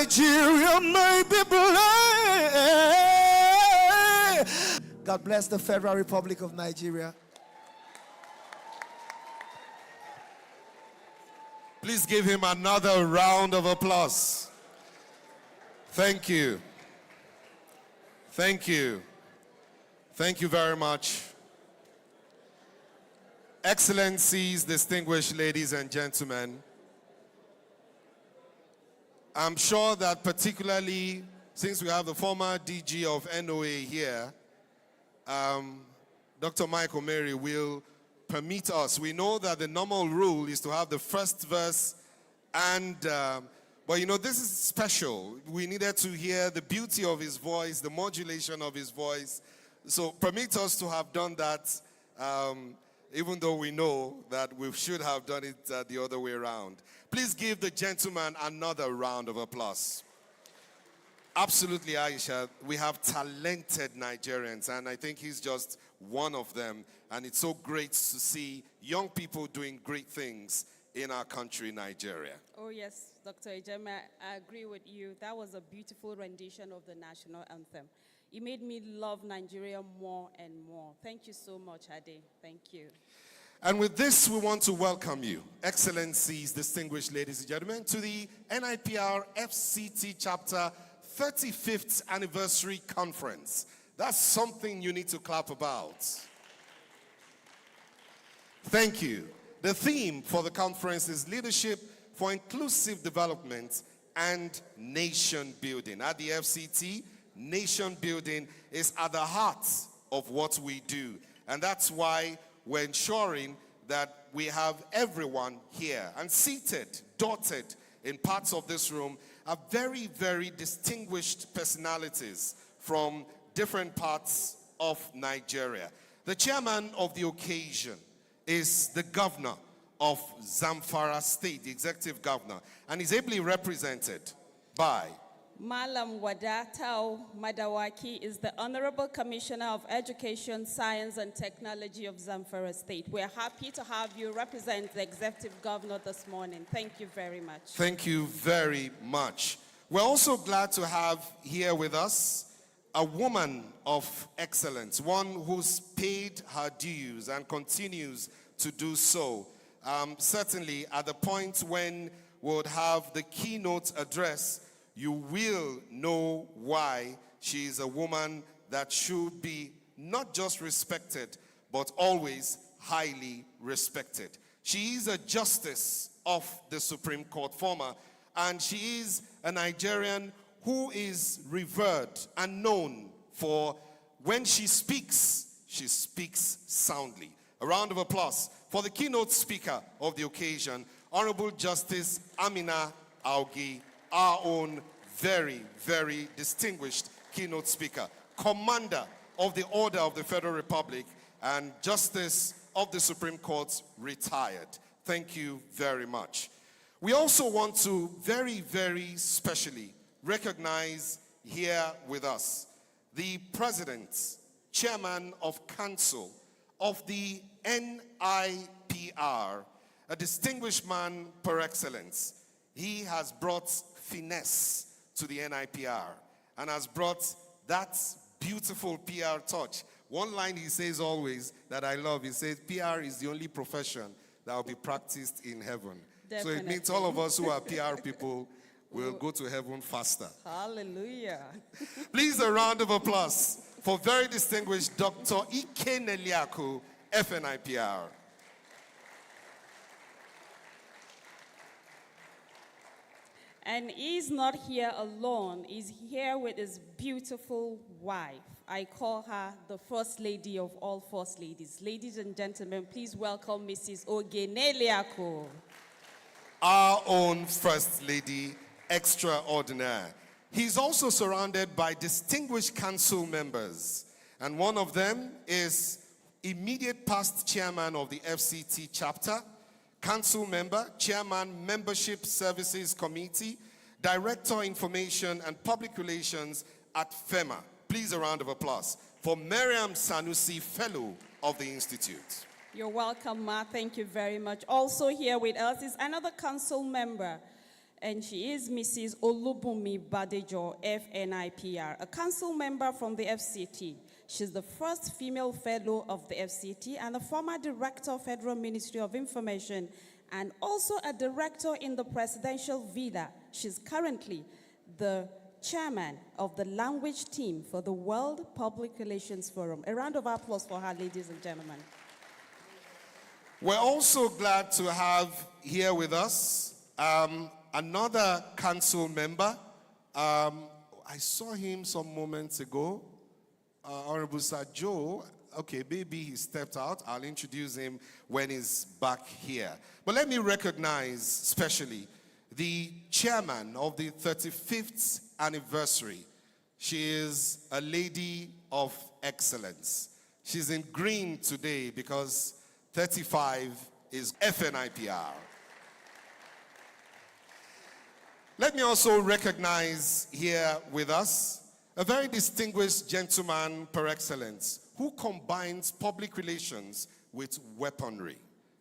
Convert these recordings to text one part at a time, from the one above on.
Nigeria may be blessed. God bless the Federal Republic of Nigeria. Please give him another round of applause. Thank you. Thank you. Thank you very much. Excellencies, distinguished ladies and gentlemen, I'm sure that particularly since we have the former DG of NOA here, Dr. Michael Mary will permit us. We know that the normal rule is to have the first verse and, but you know, this is special. We needed to hear the beauty of his voice, the modulation of his voice. So permit us to have done that, even though we know that we should have done it the other way around. Please give the gentleman another round of applause. Absolutely, Aisha. We have talented Nigerians, and I think he's just one of them. And it's so great to see young people doing great things in our country, Nigeria. Oh, yes, Dr. Ejema, I agree with you. That was a beautiful rendition of the national anthem. It made me love Nigeria more and more. Thank you so much, Ade. Thank you. And with this, we want to welcome you, Excellencies, distinguished ladies and gentlemen, to the Nipr Fct Chapter 35th Anniversary Conference. That's something you need to clap about. Thank you. The theme for the conference is Leadership for Inclusive Development and Nation Building. At the FCT, nation building is at the heart of what we do. And that's why we're ensuring that we have everyone here and seated, dotted in parts of this room are very, very distinguished personalities from different parts of Nigeria. The chairman of the occasion is the governor of Zamfara State, the executive governor, and is ably represented by Malam Wadatao Madawaki is the Honorable Commissioner of Education, Science and Technology of Zamfara State. We're happy to have you represent the Executive Governor this morning. Thank you very much. Thank you very much. We're also glad to have here with us a woman of excellence, one who's paid her dues and continues to do so. Certainly at the point when we would have the keynote address, you will know why she is a woman that should be not just respected, but always highly respected. She is a justice of the Supreme Court, former, and she is a Nigerian who is revered and known for when she speaks soundly. A round of applause for the keynote speaker of the occasion, Honorable Justice Amina Augie, our own very, very distinguished keynote speaker, Commander of the Order of the Federal Republic and Justice of the Supreme Court, retired. Thank you very much. We also want to very, very specially recognize here with us the President, Chairman of Council of the NIPR, a distinguished man per excellence. He has brought finesse to the NIPR and has brought that beautiful PR touch. One line he says always that I love, he says, PR is the only profession that will be practiced in heaven. Definitely. So it means all of us who are PR people will go to heaven faster. Hallelujah. Please, a round of applause for very distinguished Dr. Ike Neliaku, FNIPR. And he's not here alone. He's here with his beautiful wife. I call her the First Lady of all First Ladies. Ladies and gentlemen, please welcome Mrs. Ogeneliako. Our own First Lady extraordinaire. He's also surrounded by distinguished council members. And one of them is immediate past chairman of the FCT chapter, council member, chairman, Membership Services Committee, Director Information and Public Relations at FEMA. Please a round of applause for Miriam Sanusi, Fellow of the Institute. You're welcome, Ma. Thank you very much. Also here with us is another council member, And she is Mrs. Olubumi Badejo, FNIPR, a council member from the FCT. She's the first female fellow of the FCT and a former director of Federal Ministry of Information and also a director in the presidential villa. She's currently the chairman of the language team for the World Public Relations Forum. A round of applause for her, ladies and gentlemen. We're also glad to have here with us another council member. I saw him some moments ago. Honorable Sir Joe. Okay, maybe he stepped out. I'll introduce him when he's back here. But let me recognize especially the chairman of the 35th anniversary. She is a lady of excellence. She's in green today because 35 is FNIPR. Let me also recognize here with us a very distinguished gentleman par excellence who combines public relations with weaponry.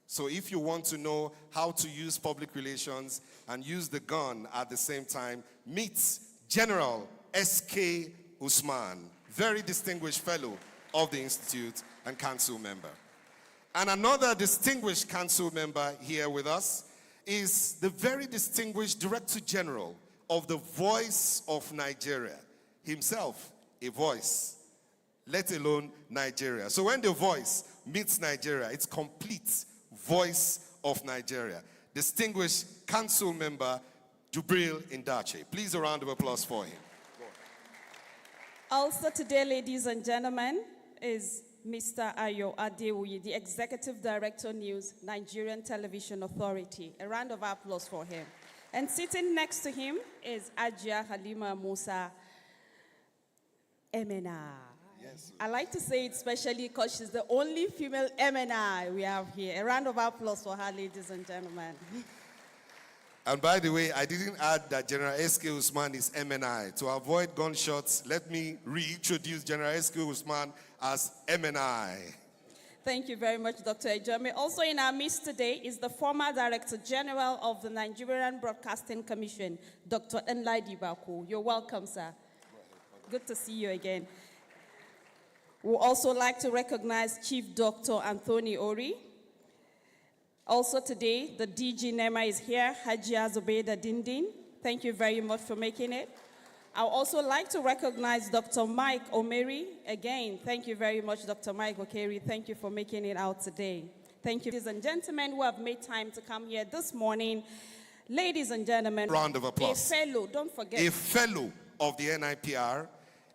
So if you want to know how to use public relations and use the gun at the same time, meet General S.K. Usman, very distinguished fellow of the Institute and council member. And another distinguished council member here with us is the very distinguished Director General of the Voice of Nigeria, himself a voice, let alone Nigeria. So when the voice meets Nigeria, it's complete Voice of Nigeria. Distinguished council member Jubril Indache. Please a round of applause for him. Also today, ladies and gentlemen, is Mr. Ayo Adeoye, the Executive Director News, Nigerian Television Authority. A round of applause for him. And sitting next to him is Ajia Halima Musa MNI. Yes. I like to say it specially because she's the only female MNI we have here. A round of applause for her, ladies and gentlemen. And by the way, I didn't add that General S.K. Usman is MNI. To avoid gunshots, let me reintroduce General S.K. Usman as MNI. Thank you very much, Dr. Ejome. Also in our midst today is the former Director General of the Nigerian Broadcasting Commission, Dr. Nladi Baku. You're welcome, sir. Good to see you again. We'd also like to recognize Chief Dr. Anthony Ori. Also today, the DG NEMA is here, Hajia Zubeda Dindin. Thank you very much for making it. I would also like to recognize Dr. Mike Omeri. Again, thank you very much, Dr. Mike Okeri. Thank you for making it out today. Thank you, ladies and gentlemen who have made time to come here this morning. Ladies and gentlemen, round of applause. A fellow, don't forget. A fellow of the NIPR,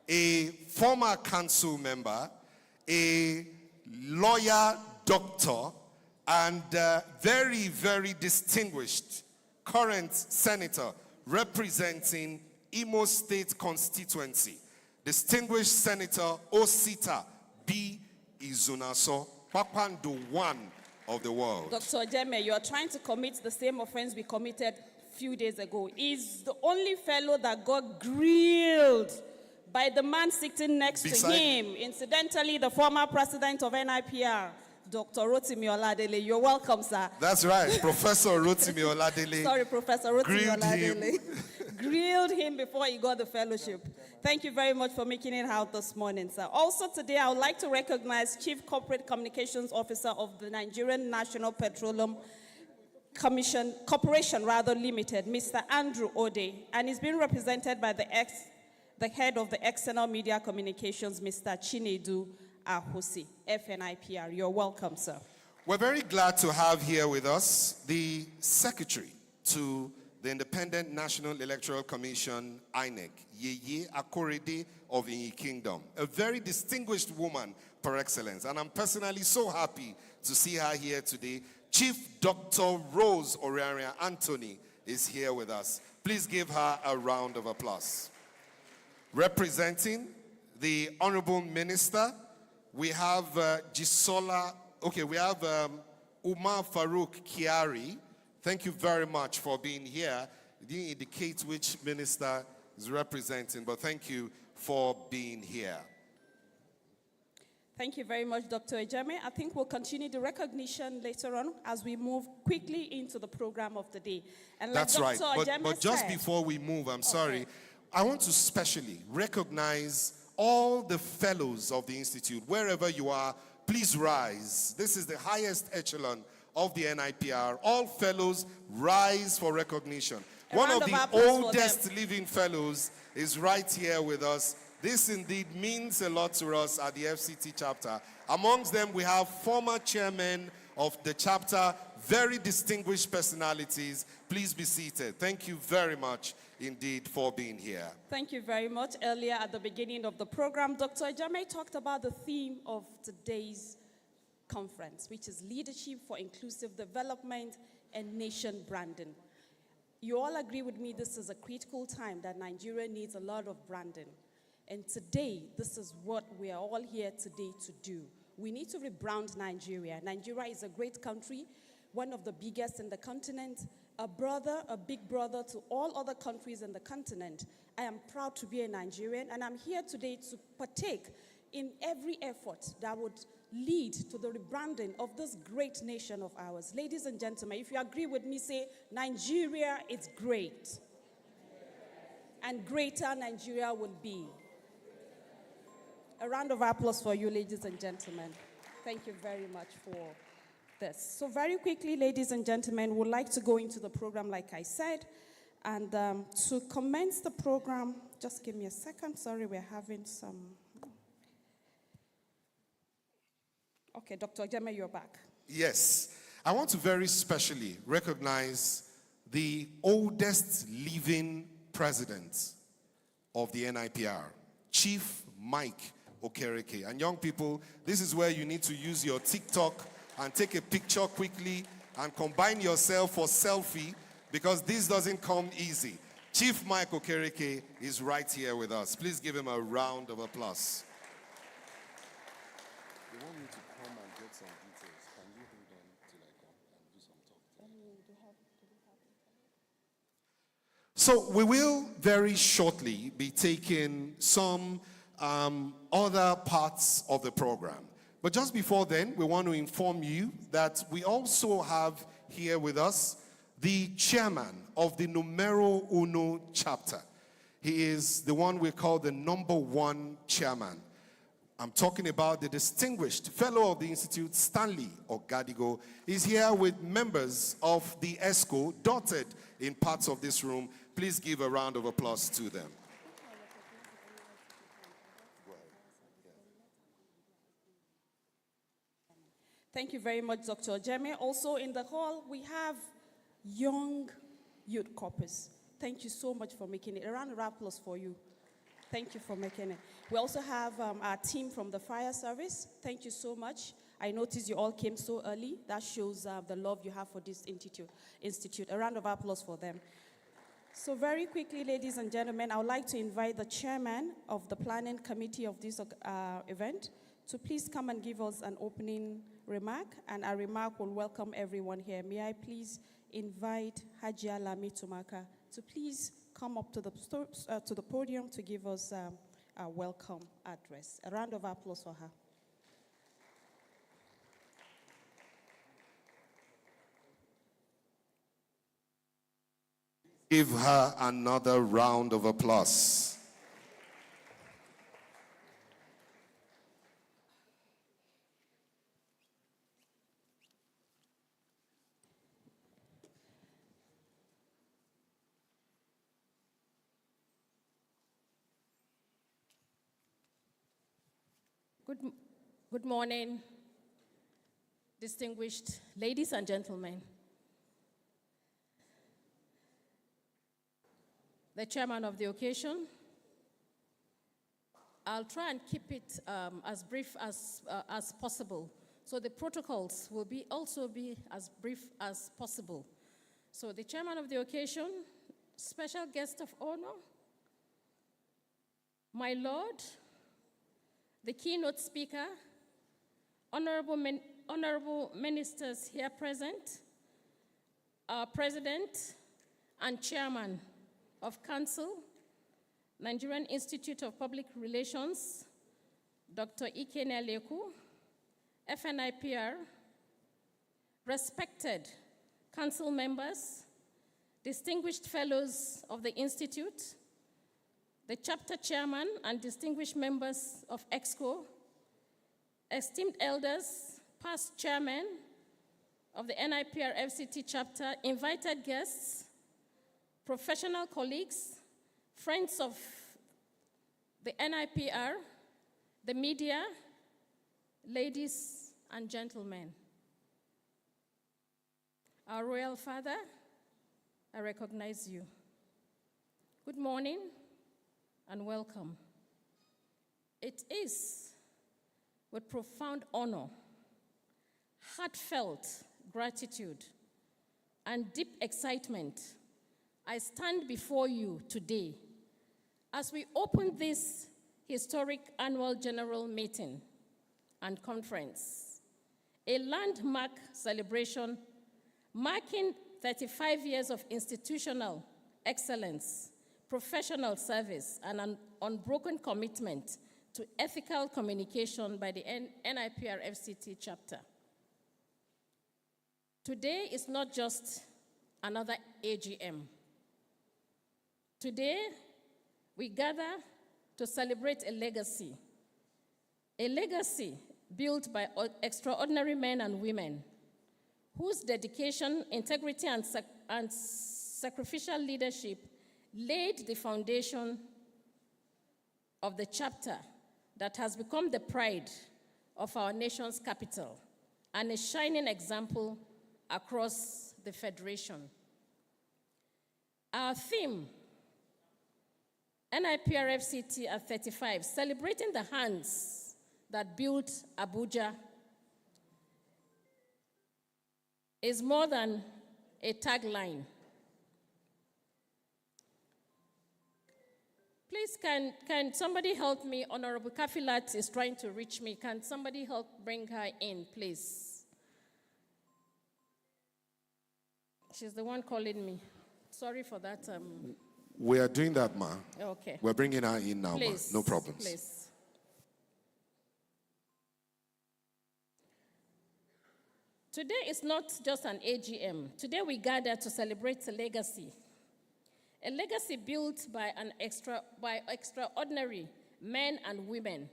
a former council member, a lawyer, doctor, and very, very distinguished current senator representing Imo State constituency, distinguished Senator Osita B. Izunaso, Papandu one of the world. Dr. Ejeme, you are trying to commit the same offense we committed a few days ago. He's the only fellow that got grilled by the man sitting next to him. Incidentally, the former president of NIPR, Dr. Rotimi Oladele. You're welcome, sir. That's right, Professor Rotimi Oladele. Sorry, Professor Rotimi Oladele. Grilled him before he got the fellowship. Thank you very much for making it out this morning, sir. Also today, I would like to recognize Chief Corporate Communications Officer of the Nigerian National Petroleum Corporation Limited, Mr. Andrew Ode, and he's been represented by the head of the External Media Communications, Mr. Chinedu Ahosi, FNIPR. You're welcome, sir. We're very glad to have here with us the Secretary to the Independent National Electoral Commission, INEC, Yeye Akorede of the Kingdom, a very distinguished woman par excellence. And I'm personally so happy to see her here today. Chief Dr. Rose Oriaria Anthony is here with us. Please give her a round of applause. Representing the Honorable Minister, we have we have Umar Farouk Kiari. Thank you very much for being here. It didn't indicate which minister is representing, but thank you for being here. Thank you very much, Dr. Ejeme. I think we'll continue the recognition later on as we move quickly into the program of the day. And like That's right. Dr. Ejeme But just said, before we move, I'm sorry, I want to specially recognize all the fellows of the Institute. Wherever you are, please rise. This is the highest echelon of the NIPR. All fellows rise for recognition. One of the oldest living fellows is right here with us. This indeed means a lot to us at the FCT chapter. Amongst them, we have former chairmen of the chapter, very distinguished personalities. Please be seated. Thank you very much indeed for being here. Thank you very much. Earlier at the beginning of the program, Dr. Ejeme talked about the theme of today's conference, which is Leadership for Inclusive Development and Nation Branding. You all agree with me this is a critical time that Nigeria needs a lot of branding. And today, this is what we are all here today to do. We need to rebrand Nigeria. Nigeria is a great country, one of the biggest in the continent, a brother, a big brother to all other countries in the continent. I am proud to be a Nigerian, and I'm here today to partake in every effort that would lead to the rebranding of this great nation of ours. Ladies and gentlemen, if you agree with me, say, Nigeria is great. And greater Nigeria will be. A round of applause for you, ladies and gentlemen. Thank you very much for this. So very quickly, ladies and gentlemen, we'd like to go into the program, like I said. And to commence the program, just give me a second. Sorry, we're having some... Okay, Dr. Ejeme, you're back. Yes. I want to very specially recognize the oldest living president of the NIPR, Chief Mike Okereke. And young people, this is where you need to use your TikTok and take a picture quickly and combine yourself for selfie, because this doesn't come easy. Chief Mike Okereke is right here with us. Please give him a round of applause. You want me to come and get some details? Can you hold on till I come and do some talking? So we will very shortly be taking some other parts of the program. But just before then, we want to inform you that we also have here with us the chairman of the Numero Uno chapter. He is the one we call the #1 chairman. I'm talking about the distinguished fellow of the Institute, Stanley Ogadigo. He's here with members of the ESCO dotted in parts of this room. Please give a round of applause to them. Thank you very much, Dr. Ejeme. Also in the hall, we have young youth corpus. Thank you so much for making it. A round of applause for you. Thank you for making it. We also have our team from the fire service. Thank you so much. I noticed you all came so early. That shows the love you have for this institute. A round of applause for them. So very quickly, ladies and gentlemen, I would like to invite the chairman of the planning committee of this event to please come and give us an opening remark, and our remark will welcome everyone here. May I please invite Hajia Lami Tumaka to please come up to the podium to give us a welcome address. A round of applause for her. Give her another round of applause. Good morning, distinguished ladies and gentlemen. The chairman of the occasion, I'll try and keep it as brief as possible. So the protocols will also be as brief as possible. So the chairman of the occasion, special guest of honor, my lord, the keynote speaker, honorable ministers here present, our president and chairman of council, Nigerian Institute of Public Relations, Dr. Ike Neleku, FNIPR, respected council members, distinguished fellows of the Institute, the chapter chairman and distinguished members of EXCO, esteemed elders, past chairmen of the Nipr Fct chapter, invited guests, professional colleagues, friends of the Nipr, the media, ladies and gentlemen. Our Royal Father, I recognize you. Good morning and welcome. It is with profound honor, heartfelt gratitude, and deep excitement I stand before you today as we open this historic annual general meeting and conference, a landmark celebration marking 35 years of institutional excellence, professional service, and an unbroken commitment to ethical communication by the Nipr Fct chapter. Today is not just another AGM. Today, we gather to celebrate a legacy built by extraordinary men and women whose dedication, integrity, and sacrificial leadership laid the foundation of the chapter that has become the pride of our nation's capital and a shining example across the Federation. Our theme, Nipr Fct at 35, celebrating the hands that built Abuja, is more than a tagline. Please, can somebody help me? Honorable Kafilat is trying to reach me. Can somebody help bring her in, please? She's the one calling me. Sorry for that. We are doing that, ma. Okay. We're bringing her in now, Please, ma. No problems. Please. Today is not just an AGM. Today we gather to celebrate a legacy built by extraordinary men and women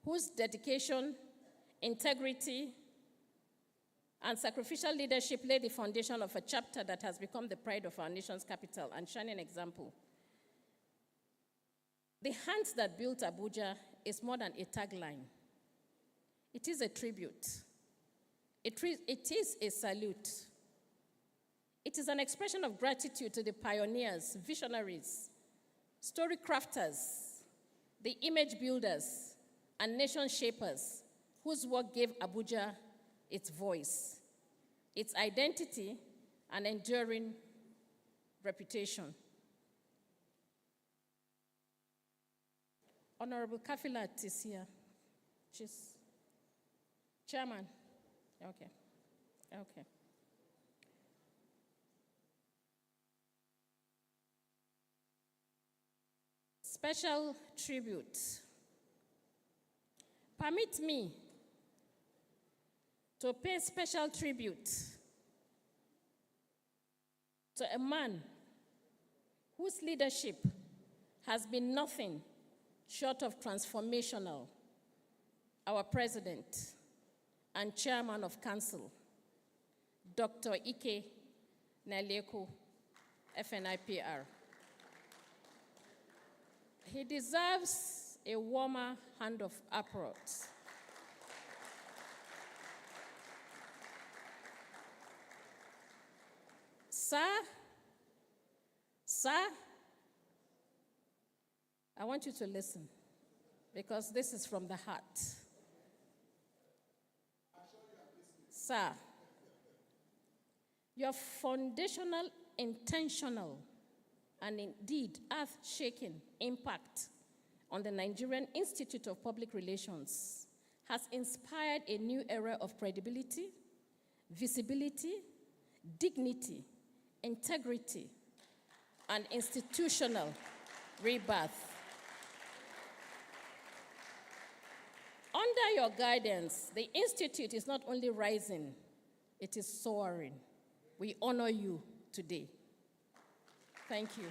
whose dedication, integrity, and sacrificial leadership laid the foundation of a chapter that has become the pride of our nation's capital and shining example. The hands that built Abuja is more than a tagline. It is a tribute. It is a salute. It is an expression of gratitude to the pioneers, visionaries, story crafters, the image builders, and nation shapers whose work gave Abuja its voice, its identity, and enduring reputation. Honorable Kafilat is here. She's chairman. Okay. Okay. Special tribute. Permit me to pay special tribute to a man whose leadership has been nothing short of transformational, our president and chairman of council, Dr. Ike Neleku, FNIPR. He deserves a warmer hand of applause. Sir, I want you to listen because this is from the heart. Sir, your foundational, intentional, and indeed earth-shaking impact on the Nigerian Institute of Public Relations has inspired a new era of credibility, visibility, dignity, integrity, and institutional rebirth. your guidance, the Institute is not only rising, it is soaring. We honor you today. Thank you.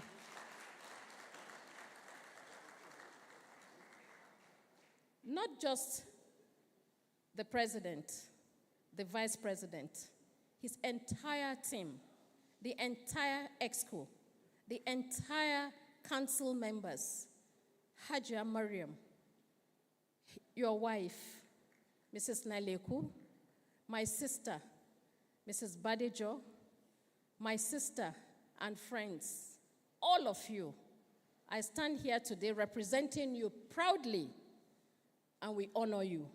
Not just the president, the vice president, his entire team, the entire exco, the entire council members, Hajia Mariam, your wife, Mrs. Naleku, my sister, Mrs. Badejo, my sister and friends, all of you, I stand here today representing you proudly, and we honor you.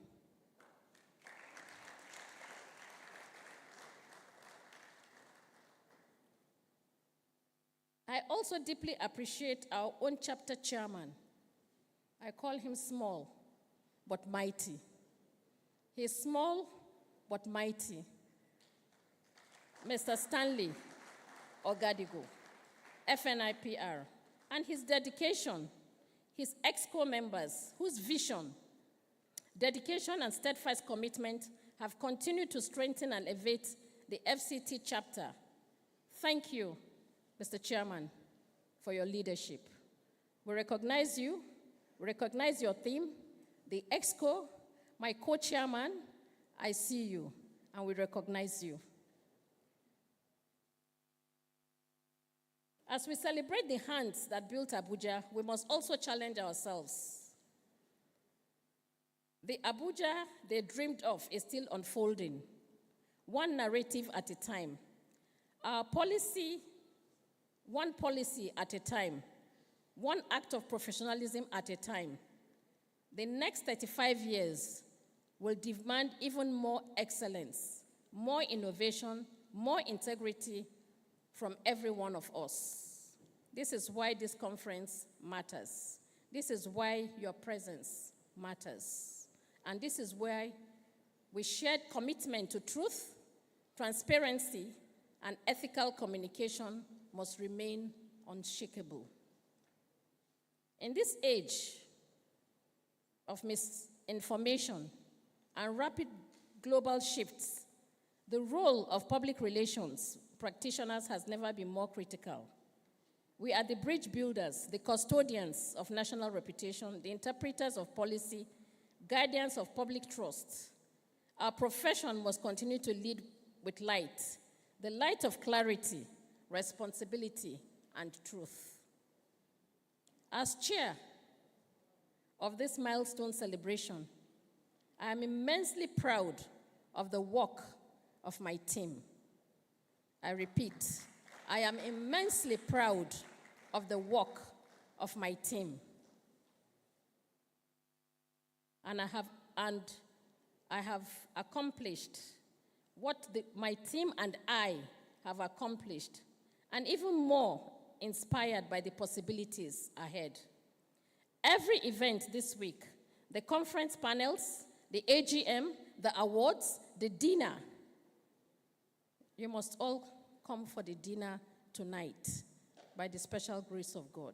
I also deeply appreciate our own chapter chairman. I call him small, but mighty. He's small, but mighty. Mr. Stanley Ogadigo, FNIPR, and his dedication, his EXCO members, whose vision, dedication, and steadfast commitment have continued to strengthen and elevate the FCT chapter. Thank you, Mr. Chairman, for your leadership. We recognize you, we recognize your team, the EXCO, my co-chairman, I see you, and we recognize you. As we celebrate the hands that built Abuja, we must also challenge ourselves. The Abuja they dreamed of is still unfolding, one narrative at a time. Our policy, one policy at a time, one act of professionalism at a time. The next 35 years will demand even more excellence, more innovation, more integrity from every one of us. This is why this conference matters. This is why your presence matters. And this is why we shared commitment to truth, transparency, and ethical communication must remain unshakable. In this age of misinformation and rapid global shifts, the role of public relations practitioners has never been more critical. We are the bridge builders, the custodians of national reputation, the interpreters of policy, guardians of public trust. Our profession must continue to lead with light, the light of clarity, responsibility, and truth. As chair of this milestone celebration, I am immensely proud of the work of my team. I repeat, I am immensely proud of the work of my team. And I have accomplished what my team and I have accomplished, and even more inspired by the possibilities ahead. Every event this week, the conference panels, the AGM, the awards, the dinner, you must all come for the dinner tonight by the special grace of God.